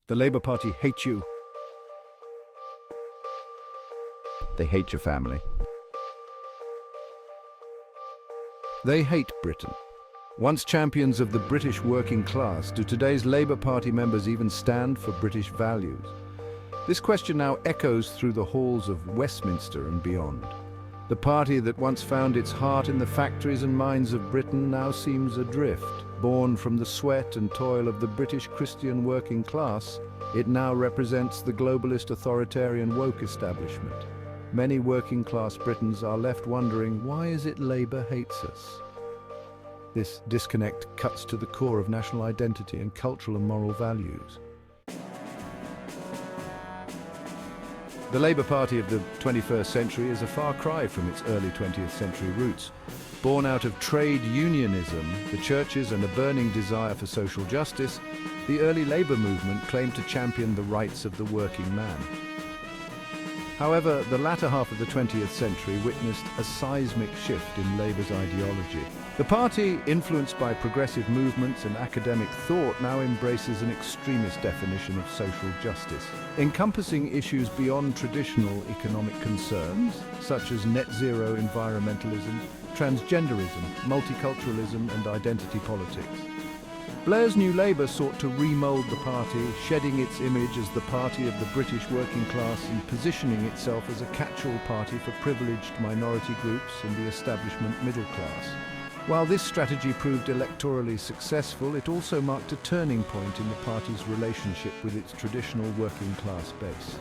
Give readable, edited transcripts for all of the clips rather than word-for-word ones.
The Labour Party hate you. They hate your family. They hate Britain. Once champions of the British working class, do today's Labour Party members even stand for British values? This question now echoes through the halls of Westminster and beyond. The party that once found its heart in the factories and mines of Britain now seems adrift. Born from the sweat and toil of the British Christian working class, it now represents the globalist authoritarian woke establishment. Many working class Britons are left wondering, why is it Labour hates us? This disconnect cuts to the core of national identity and cultural and moral values. The Labour Party of the 21st century is a far cry from its early 20th century roots. Born out of trade unionism, the churches, and a burning desire for social justice, the early Labour movement claimed to champion the rights of the working man. However, the latter half of the 20th century witnessed a seismic shift in Labour's ideology. The party, influenced by progressive movements and academic thought, now embraces an extremist definition of social justice, encompassing issues beyond traditional economic concerns, such as net zero environmentalism, transgenderism, multiculturalism, and identity politics. Blair's New Labour sought to remould the party, shedding its image as the party of the British working class and positioning itself as a catch-all party for privileged minority groups and the establishment middle class. While this strategy proved electorally successful, it also marked a turning point in the party's relationship with its traditional working class base.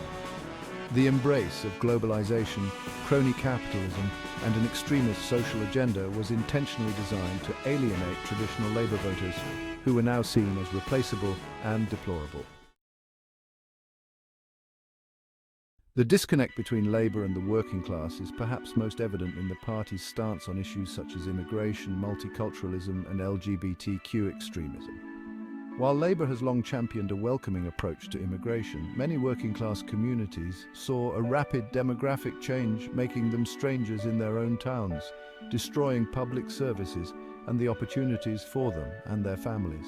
The embrace of globalization, crony capitalism, and an extremist social agenda was intentionally designed to alienate traditional Labour voters, who were now seen as replaceable and deplorable. The disconnect between Labour and the working class is perhaps most evident in the party's stance on issues such as immigration, multiculturalism, and LGBTQ extremism. While Labour has long championed a welcoming approach to immigration, many working-class communities saw a rapid demographic change, making them strangers in their own towns, destroying public services and the opportunities for them and their families.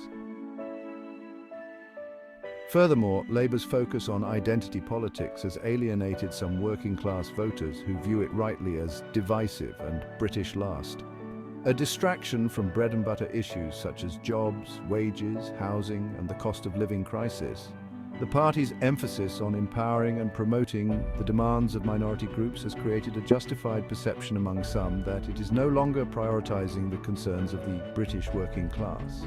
Furthermore, Labour's focus on identity politics has alienated some working-class voters who view it rightly as divisive and British last. A distraction from bread-and-butter issues such as jobs, wages, housing, and the cost of living crisis. The party's emphasis on empowering and promoting the demands of minority groups has created a justified perception among some that it is no longer prioritising the concerns of the British working class.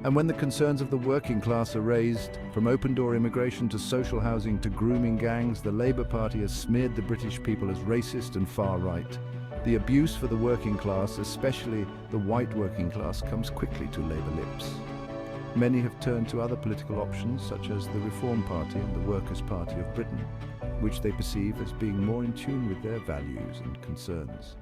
And when the concerns of the working class are raised, from open-door immigration to social housing to grooming gangs, the Labour Party has smeared the British people as racist and far-right. The abuse for the working class, especially the white working class, comes quickly to Labour lips. Many have turned to other political options, such as the Reform Party and the Workers' Party of Britain, which they perceive as being more in tune with their values and concerns.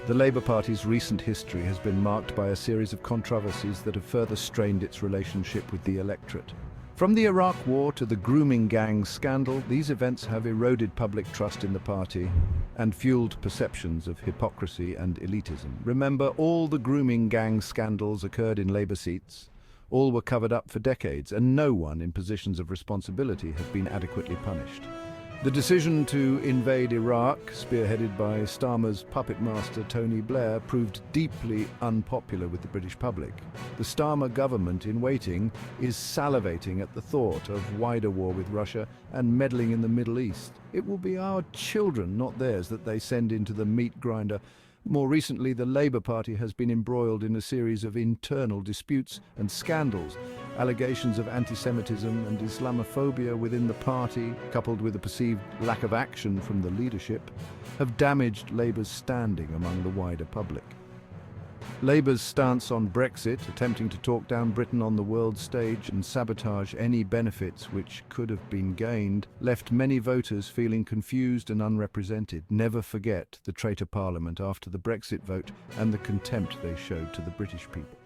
The Labour Party's recent history has been marked by a series of controversies that have further strained its relationship with the electorate. From the Iraq War to the grooming gang scandal, these events have eroded public trust in the party and fueled perceptions of hypocrisy and elitism. Remember, all the grooming gang scandals occurred in Labour seats. All were covered up for decades, and no one in positions of responsibility has been adequately punished. The decision to invade Iraq, spearheaded by Starmer's puppet master Tony Blair, proved deeply unpopular with the British public. The Starmer government in waiting is salivating at the thought of wider war with Russia and meddling in the Middle East. It will be our children, not theirs, that they send into the meat grinder. More recently, the Labour Party has been embroiled in a series of internal disputes and scandals. Allegations of anti-Semitism and Islamophobia within the party, coupled with a perceived lack of action from the leadership, have damaged Labour's standing among the wider public. Labour's stance on Brexit, attempting to talk down Britain on the world stage and sabotage any benefits which could have been gained, left many voters feeling confused and unrepresented. Never forget the traitor Parliament after the Brexit vote and the contempt they showed to the British people.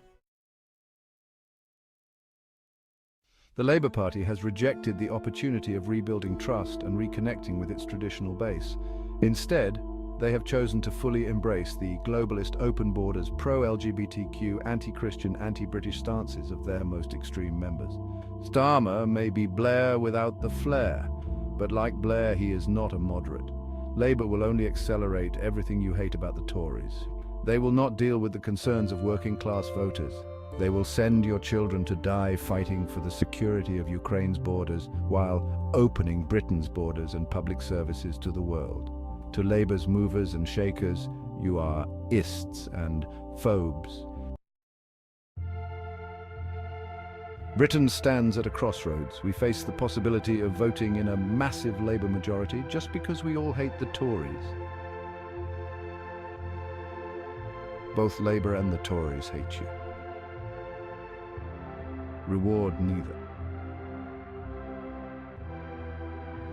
The Labour Party has rejected the opportunity of rebuilding trust and reconnecting with its traditional base. Instead, They have chosen to fully embrace the globalist, open borders, pro-LGBTQ, anti-Christian, anti-British stances of their most extreme members. Starmer may be Blair without the flair, but like Blair, he is not a moderate. Labour will only accelerate everything you hate about the Tories. They will not deal with the concerns of working-class voters. They will send your children to die fighting for the security of Ukraine's borders while opening Britain's borders and public services to the world. To Labour's movers and shakers, you are ists and phobes. Britain stands at a crossroads. We face the possibility of voting in a massive Labour majority just because we all hate the Tories. Both Labour and the Tories hate you. Reward neither.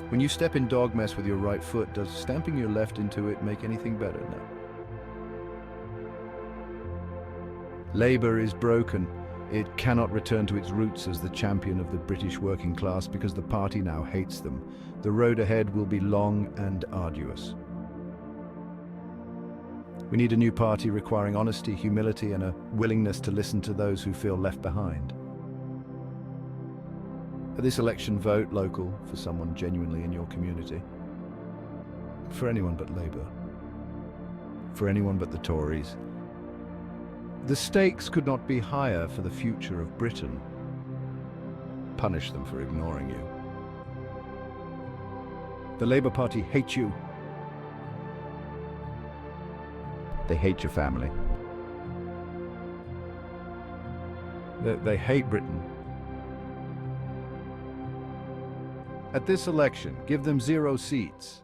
When you step in dog mess with your right foot, does stamping your left into it make anything better? No. Labour is broken. It cannot return to its roots as the champion of the British working class because the party now hates them. The road ahead will be long and arduous. We need a new party requiring honesty, humility, and a willingness to listen to those who feel left behind. At this election, vote local for someone genuinely in your community. For anyone but Labour. For anyone but the Tories. The stakes could not be higher for the future of Britain. Punish them for ignoring you. The Labour Party hate you. They hate your family. They hate Britain. At this election, give them 0 seats.